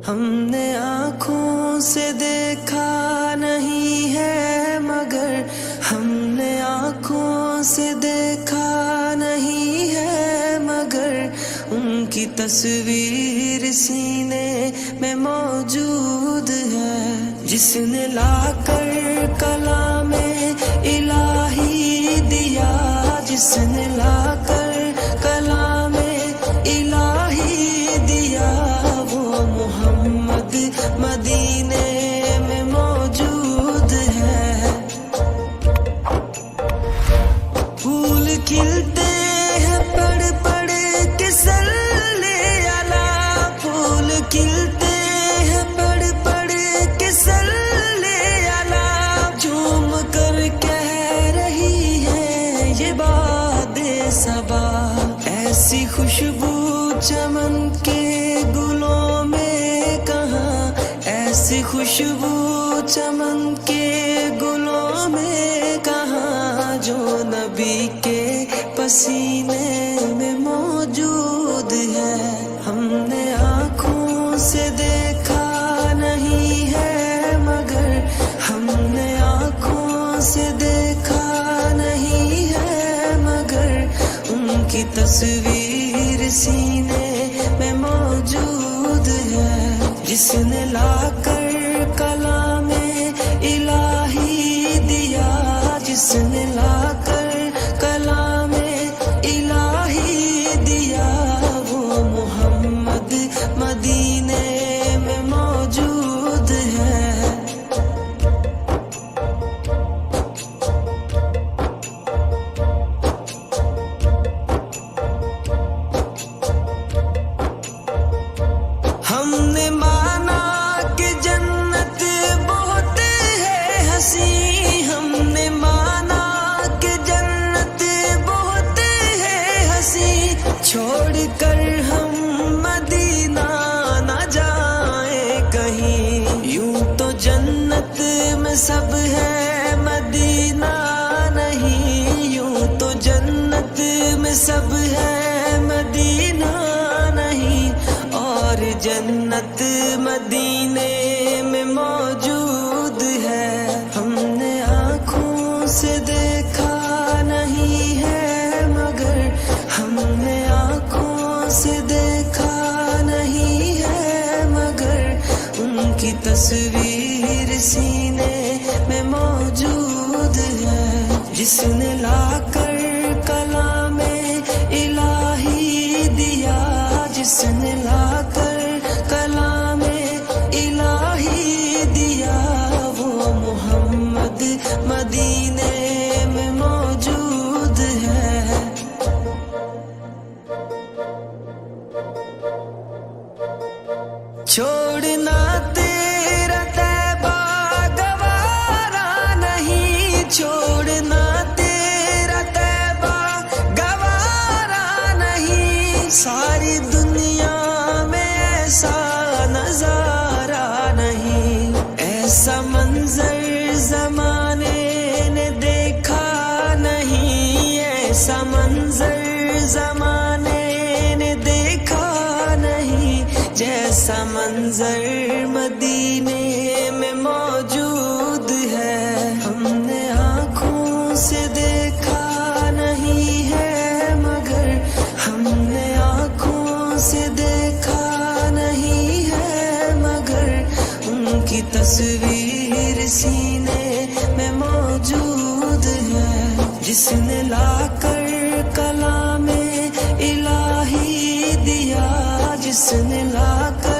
ہم نے آنکھوں سے دیکھا نہیں ہے مگر ہم نے آنکھوں سے دیکھا نہیں ہے مگر ان کی تصویر سینے میں موجود ہے، جس نے لا کر کلام الہی دیا، جس نے لا کر کلام الہی دیا، وہ محمد مدینے میں موجود ہے۔ پھول کھلتے ہیں پڑھ پڑھ کے صلی علی، پھول کھلتے ہیں پڑھ پڑھ کے صلی علی، جھوم کر کہہ رہی ہے یہ باد صبا، ایسی خوشبو چمن کے گلوں میں کہاں، ایسی خوشبو چمن کے گلوں میں کہاں، جو نبی کے پسینے میں موجود ہے۔ ہم نے آنکھوں سے دیکھا نہیں ہے مگر ہم نے آنکھوں سے دیکھا نہیں ہے مگر ان کی تصویر سینے میں موجود ہے، جس نے لا کر کلام الہی دیا، جس نے لا کر کلام الہی دیا، وہ محمد مدینے میں موجود ہے۔ ہم نے مانا کہ جنت بہت ہے حسین، ہم نے مانا کہ جنت بہت ہے حسین، چھوڑ کر ہم مدینہ نہ جائیں کہیں، یوں تو جنت میں سب ہے مدینہ نہیں، یوں تو جنت میں سب ہے مدینہ نہیں، اور جنت مدینے میں موجود ہے۔ ہم نے آنکھوں سے دیکھا نہیں ہے مگر ہم نے آنکھوں سے دیکھا نہیں ہے مگر ان کی تصویر سینے میں موجود ہے، جس نے لا کر کلام الہی دیا، جس نے لا کر کلام الہی دیا، وہ محمد مدینے میں موجود ہے۔ چھوڑنا تیرا طیبہ گوارا نہیں، چھوڑنا تیرا طیبہ گوارا نہیں، ساری دنیا میں ایسا نظارہ نہیں، ایسا منظر زمانے نے دیکھا نہیں، ایسا منظر زمانے نے دیکھا نہیں، جیسا منظر مدینے میں موجود ہے۔ ہم نے آنکھوں سے دیکھا نہیں ہے مگر ہم نے آنکھوں سے دیکھا نہیں ہے مگر ان کی تصویر سینے میں موجود ہے، جس نے لا کر کلام الہی دیا، جس نے لا کر